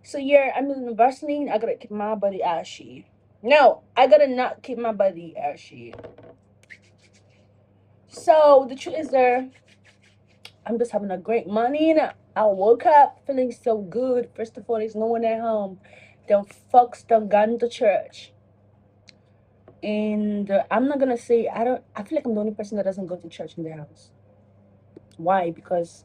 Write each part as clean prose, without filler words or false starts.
So yeah, I'm in Vaseline. I gotta keep my body ashy. No, I gotta not keep my body ashy. So the truth is there, I'm just having a great morning. I woke up feeling so good. First of all, there's no one at home. Them folks done gone to church. And I'm not gonna say I don't. I feel like I'm the only person that doesn't go to church in their house. Why? Because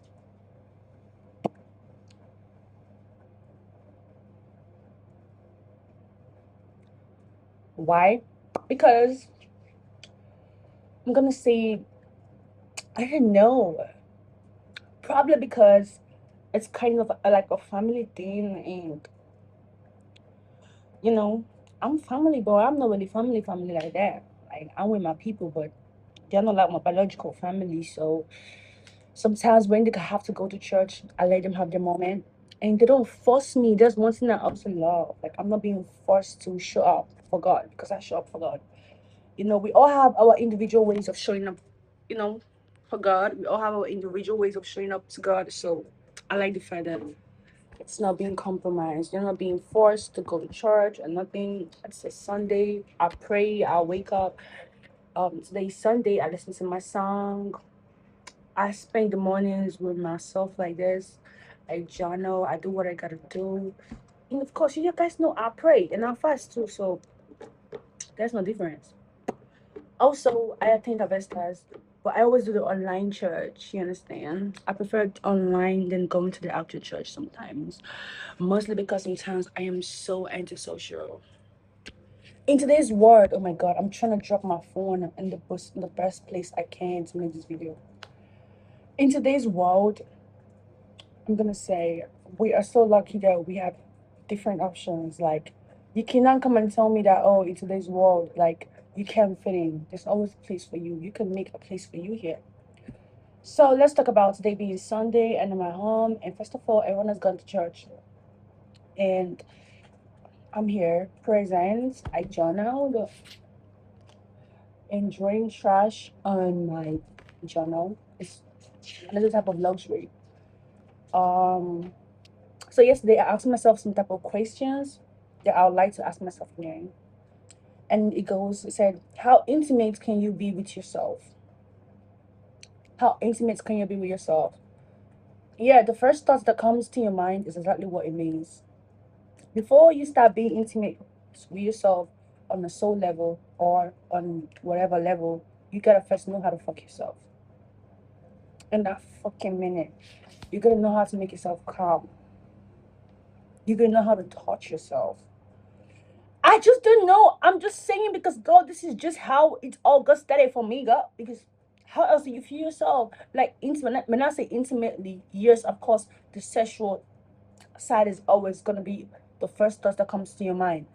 why? Because I'm gonna say I don't know. Probably because it's kind of like a family thing, and you know, I'm family, but I'm not really family like that. Like I'm with my people, but they're not like my biological family. So sometimes when they have to go to church, I let them have their moment. And they don't force me. There's one thing that I also love. Like I'm not being forced to show up for God because I show up for God. You know, we all have our individual ways of showing up, you know, for God. We all have our individual ways of showing up to God. So I like the fact that it's not being compromised. You're not being forced to go to church or nothing. It's a Sunday. I pray. I wake up. Today's Sunday. I listen to my song. I spend the mornings with myself like this. I journal. I do what I gotta do. And of course, you guys know I pray and I fast too. So there's no difference. Also, I attend Avestas, but I always do the online church. You understand? I prefer it online than going to the actual church sometimes. Mostly because sometimes I am so antisocial. In today's world, oh my god, I'm trying to drop my phone in the best place I can to make this video. In today's world, I'm gonna say we are so lucky that we have different options. Like you cannot come and tell me that oh in today's world, like you can't fit in. There's always a place for you. You can make a place for you here. So let's talk about today being Sunday and I'm at home and first of all everyone has gone to church and I'm here present. I journaled enjoying trash on my journal. It's another type of luxury. Um, so yesterday I asked myself some type of questions that I would like to ask myself again. And it said, how intimate can you be with yourself? How intimate can you be with yourself? Yeah, the first thought that comes to your mind is exactly what it means. Before you start being intimate with yourself on a soul level or on whatever level, you gotta first know how to fuck yourself. In that fucking minute, you gotta know how to make yourself calm. You gotta know how to touch yourself. I just don't know. I'm just saying because God, this is just how it all got started for me, God. Because how else do you feel yourself? Like intimate when I say intimately, yes, of course, the sexual side is always gonna be the first thought that comes to your mind.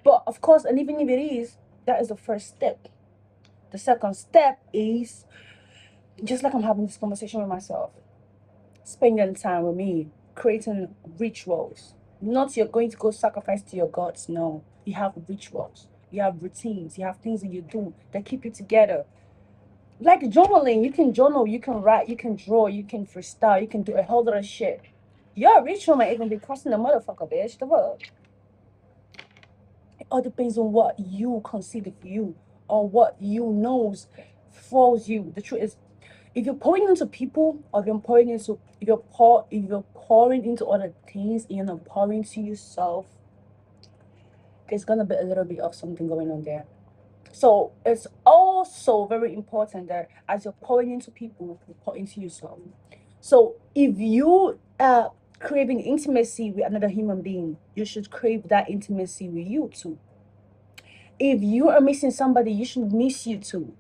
But of course, and even if it is, that is the first step. The second step is just like I'm having this conversation with myself, spending time with me, creating rituals. Not you're going to go sacrifice to your gods. No, you have rituals, you have routines, you have things that you do that keep you together. Like journaling, you can journal, you can write, you can draw, you can freestyle, you can do a whole lot of shit. Your ritual might even be crossing the motherfucker, bitch. The fuck? It all depends on what you consider for you or what you knows falls you. The truth is, if you're pouring into people or if you're pouring into other things and you're not pouring to yourself, there's gonna be a little bit of something going on there. So it's also very important that as you're pouring into people, you pour into yourself. So if you are craving intimacy with another human being, you should crave that intimacy with you too. If you are missing somebody, you should miss you too.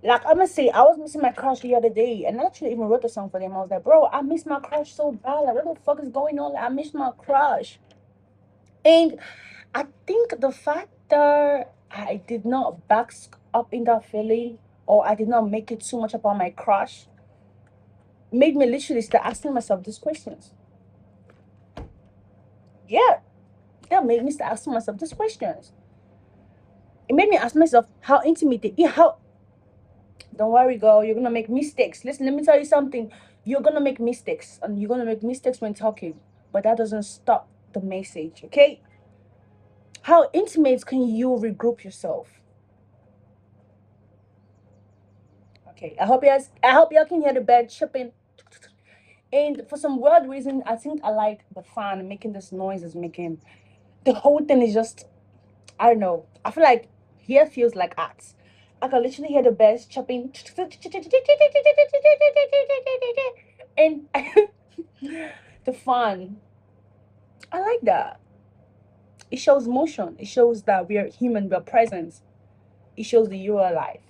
Like I'm gonna say, I was missing my crush the other day, and I actually even wrote a song for them. I was like, bro, I miss my crush so bad. Like, what the fuck is going on? Like, I miss my crush. And I think the fact that I did not back up in that feeling, or I did not make it too much about my crush, made me literally start asking myself these questions. Yeah, that made me start asking myself these questions. It made me ask myself how intimate it is. How don't worry, girl. You're gonna make mistakes. Listen, let me tell you something. You're gonna make mistakes, and you're gonna make mistakes when talking. But that doesn't stop the message, okay? How intimate can you regroup yourself? Okay, I hope y'all can hear the bed chipping. And for some weird reason, I think I like the fan making this noise is making. The whole thing is just, I don't know. I feel like here feels like art. I can literally hear the birds chopping, and the fun. I like that. It shows motion. It shows that we are human. We are present. It shows that you are alive.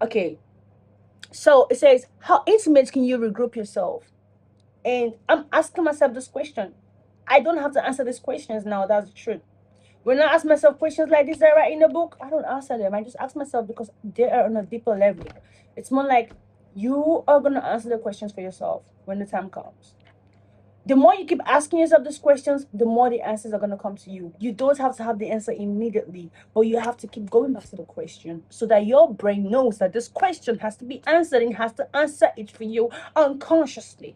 Okay, so it says, how intimate can you regroup yourself? And I'm asking myself this question. I don't have to answer these questions now. That's the truth. When I ask myself questions like this that I write in the book, I don't answer them. I just ask myself because they are on a deeper level. It's more like you are going to answer the questions for yourself when the time comes. The more you keep asking yourself these questions, the more the answers are going to come to you. You don't have to have the answer immediately, but you have to keep going back to the question so that your brain knows that this question has to be answered and has to answer it for you unconsciously.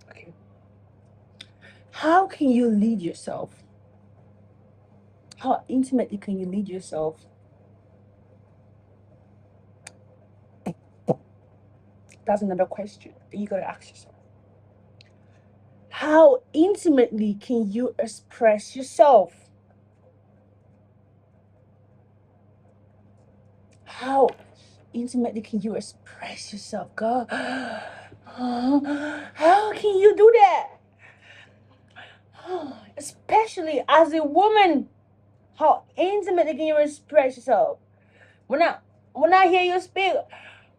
Okay. How can you lead yourself? How intimately can you lead yourself? That's another question that you gotta ask yourself. How intimately can you express yourself? How intimately can you express yourself, girl? How can you do that? Especially as a woman, how intimately can you express yourself? When I hear you speak,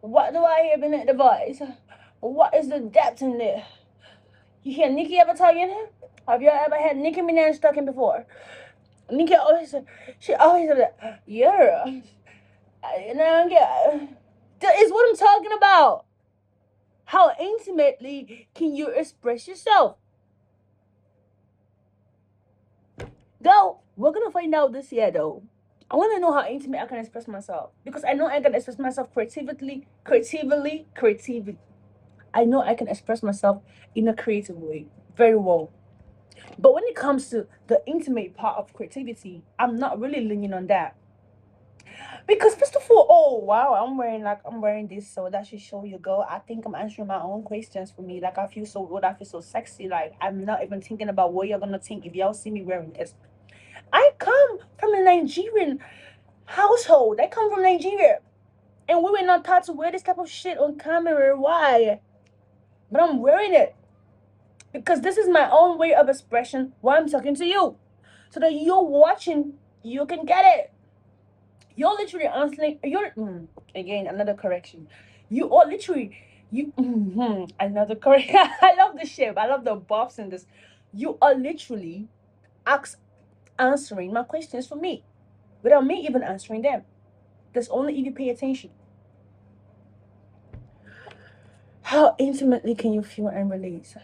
what do I hear beneath the voice? What is the depth in there? You hear Nicki ever talking? Have you ever had Nicki Minaj talking before? Nicki always, she always said that, yeah. You know, yeah. That is what I'm talking about. How intimately can you express yourself? Though, we're gonna find out this year though. I wanna know how intimate I can express myself. Because I know I can express myself creatively. I know I can express myself in a creative way very well. But when it comes to the intimate part of creativity, I'm not really leaning on that. Because first of all, oh wow, I'm wearing this, so that should show you, girl. I think I'm answering my own questions for me. Like I feel so good, I feel so sexy. Like I'm not even thinking about what you're gonna think if y'all see me wearing this. I come from a Nigerian household. I come from Nigeria. And we were not taught to wear this type of shit on camera. Why? But I'm wearing it. Because this is my own way of expression while I'm talking to you. So that you're watching, you can get it. You're literally answering. Again, another correction. You are literally another correction. I love the shape. I love the buffs in this. You are literally answering my questions for me without me even answering them. That's only if you pay attention. How intimately can you feel and release?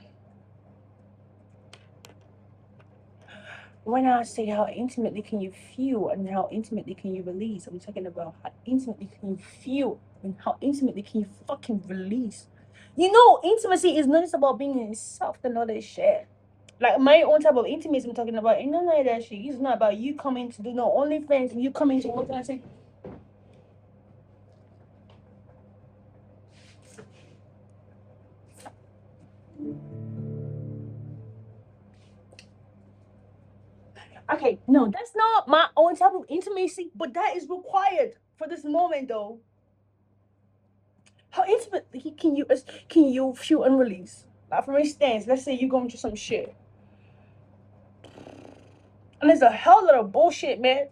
When I say how intimately can you feel and how intimately can you release, I'm talking about how intimately can you feel and how intimately can you fucking release. You know, intimacy is not just about being in soft and all that shit. Like my own type of intimacy I'm talking about, ain't none of that shit. It's not about you coming to do no OnlyFans and you coming to what can I say? Okay, no, that's not my own type of intimacy, but that is required for this moment though. How intimately can you feel and release? Like for instance, let's say you're going through some shit. And there's a hell lot of bullshit, man.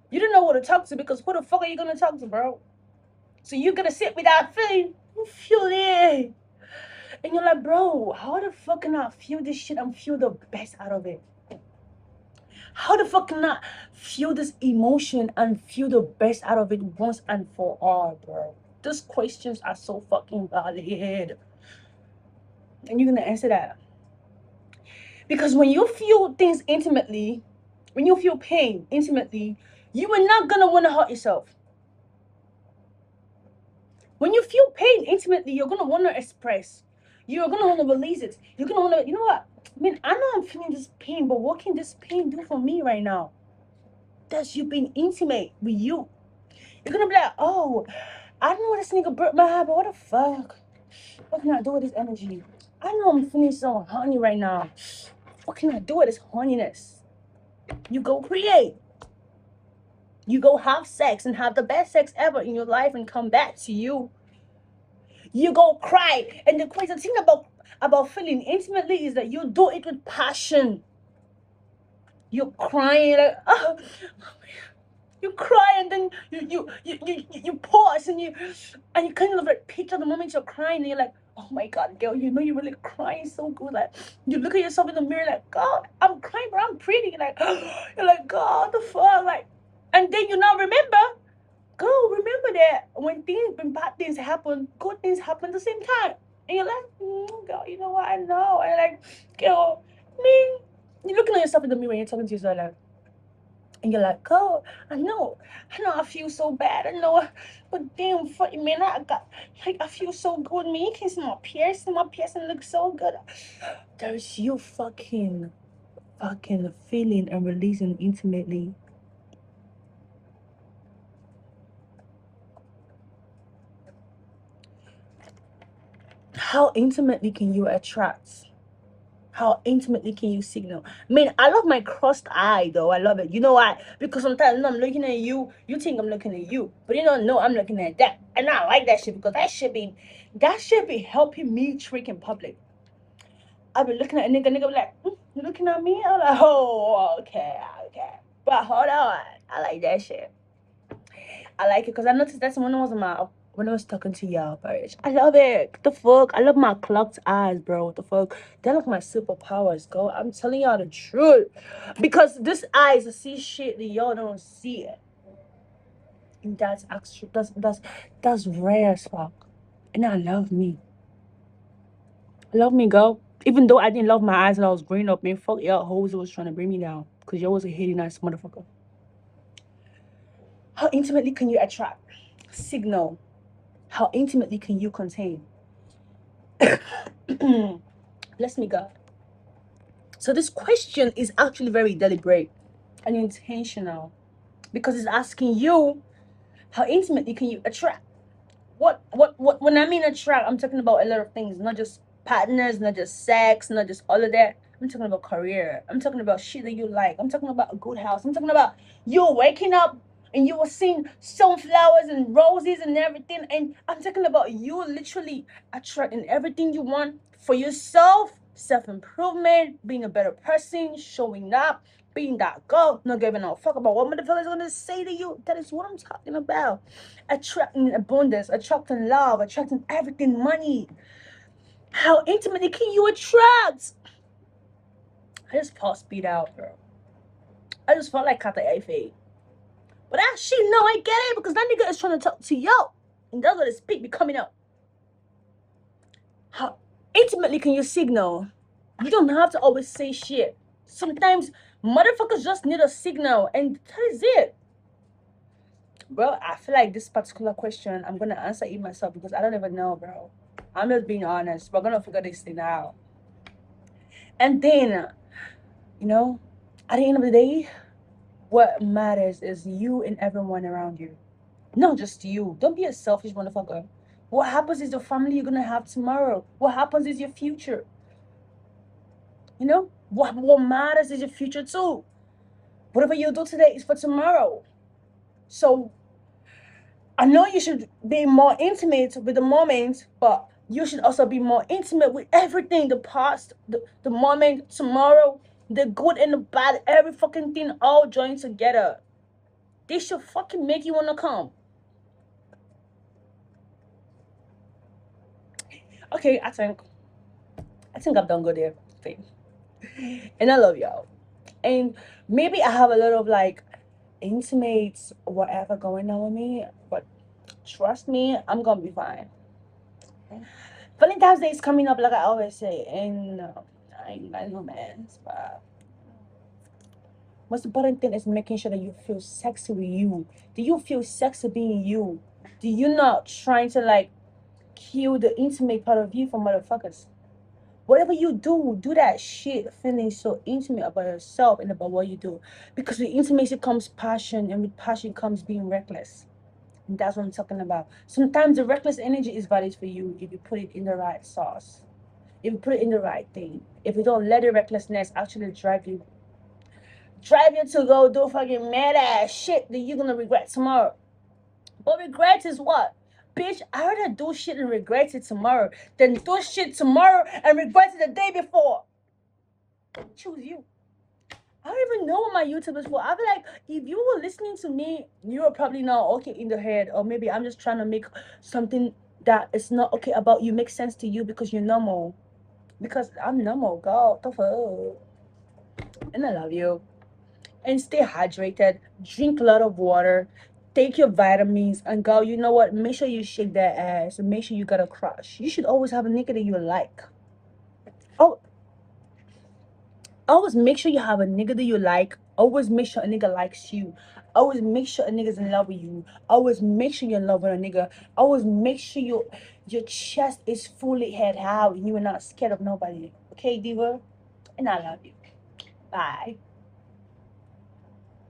You don't know who to talk to because who the fuck are you gonna talk to, bro? So you're gonna sit with that feeling, you feel it. And you're like, bro, how the fuck can I feel this shit and feel the best out of it? How the fuck can I feel this emotion and feel the best out of it once and for all, bro? Those questions are so fucking valid. And you're gonna answer that. Because when you feel things intimately, when you feel pain intimately, you are not gonna wanna hurt yourself. When you feel pain intimately, you're gonna want to express. You're gonna want to release it. You're gonna want to, you know what? I mean, I know I'm feeling this pain, but what can this pain do for me right now? That's you being intimate with you. You're gonna be like, oh, I know this nigga broke my heart, but what the fuck? What can I do with this energy? I know I'm feeling so horny right now. What can I do with this horniness? You go create. You go have sex and have the best sex ever in your life and come back to you. You go cry. And the crazy thing about feeling intimately is that you do it with passion. You're crying like, oh, you cry and then you pause and you kind of like picture the moment you're crying and you're like, oh my god, girl, you know you're really crying so good. Like you look at yourself in the mirror like, God, I'm crying, but I'm pretty. Like you're like, God, the fuck, like, and then you now remember, girl, remember that when bad things happen, good things happen at the same time, and you're like, girl, you know what? I know, and like, girl, man, you're looking at yourself in the mirror and you're talking to yourself like. And you're like, oh, I know, I feel so bad, I know, but damn, funny man, I feel so good, man. You can see my piercing looks so good. There's you fucking feeling and releasing intimately. How intimately can you attract? How intimately can you signal? I mean, I love my crossed eye though. I love it. You know why? Because sometimes when I'm looking at you, you think I'm looking at you, but you don't know I'm looking at that. And I like that shit because that should be helping me trick in public. I've been looking at a nigga be like, you looking at me? I'm like, oh, okay, okay. But hold on, I like that shit. I like it because I noticed that's when I was talking to y'all, bitch. I love it. What the fuck? I love my clocked eyes, bro. What the fuck? They're like my superpowers, go. I'm telling y'all the truth. Because this eyes see shit that y'all don't see it. And that's actually that's rare as fuck. And I love me. I love me, girl. Even though I didn't love my eyes when I was growing up, man, fuck y'all hoes was trying to bring me down. Cause y'all was a hating ass motherfucker. How intimately can you attract? Signal. How intimately can you contain? Bless me, God. So this question is actually very deliberate and intentional because it's asking you how intimately can you attract. What when I mean attract, I'm talking about a lot of things, not just partners, not just sex, not just all of that. I'm talking about career. I'm talking about shit that you like. I'm talking about a good house. I'm talking about you waking up and you were seeing sunflowers and roses and everything. And I'm talking about you literally attracting everything you want for yourself, self-improvement, being a better person, showing up, being that girl, not giving a fuck about what motherfuckers gonna say to you. That is what I'm talking about. Attracting abundance, attracting love, attracting everything, money. How intimately can you attract? I just felt speed out, bro. I just felt like Kata Efe. But actually, no, I get it because that nigga is trying to talk to yo. And that's what his speak be coming up. How intimately can you signal? You don't have to always say shit. Sometimes motherfuckers just need a signal, and that is it. Bro, I feel like this particular question, I'm gonna answer it myself because I don't even know, bro. I'm just being honest. We're gonna figure this thing out. And then, you know, at the end of the day, what matters is you and everyone around you. Not just you. Don't be a selfish motherfucker. What happens is the family you're gonna have tomorrow. What happens is your future. You know? What matters is your future too. Whatever you do today is for tomorrow. So I know you should be more intimate with the moment, but you should also be more intimate with everything, the past, the moment, tomorrow, the good and the bad, every fucking thing all joined together. This should fucking make you wanna come. Okay, I think I've done good there. Thing. And I love y'all. And maybe I have a lot of like intimate whatever going on with me, but trust me, I'm gonna be fine. Valentine's Day is coming up, like I always say, and I ain't got no man, but most important thing is making sure that you feel sexy with you. Do you feel sexy being you? Do you not trying to like kill the intimate part of you for motherfuckers. Whatever you do that shit feeling so intimate about yourself and about what you do. Because with intimacy comes passion, and with passion comes being reckless. And that's what I'm talking about. Sometimes the reckless energy is valid for you if you put it in the right sauce. If you put it in the right thing. If you don't let the recklessness actually drive you to go do fucking mad ass shit that you're gonna regret tomorrow. But regret is what? Bitch, I rather do shit and regret it tomorrow than do shit tomorrow and regret it the day before. Choose you. I don't even know what my YouTube is for. I feel like if you were listening to me, you were probably not okay in the head, or maybe I'm just trying to make something that is not okay about you make sense to you because you're normal. Because I'm normal, girl. The fuck? And I love you. And stay hydrated. Drink a lot of water. Take your vitamins and go. You know what? Make sure you shake that ass and make sure you got a crush. You should always have a nigga that you like. Oh, always make sure you have a nigga that you like. Always make sure a nigga likes you. Always make sure a nigga's in love with you. Always make sure you're in love with a nigga. Always make sure your chest is fully head out and you are not scared of nobody. Okay, diva? And I love you. Bye.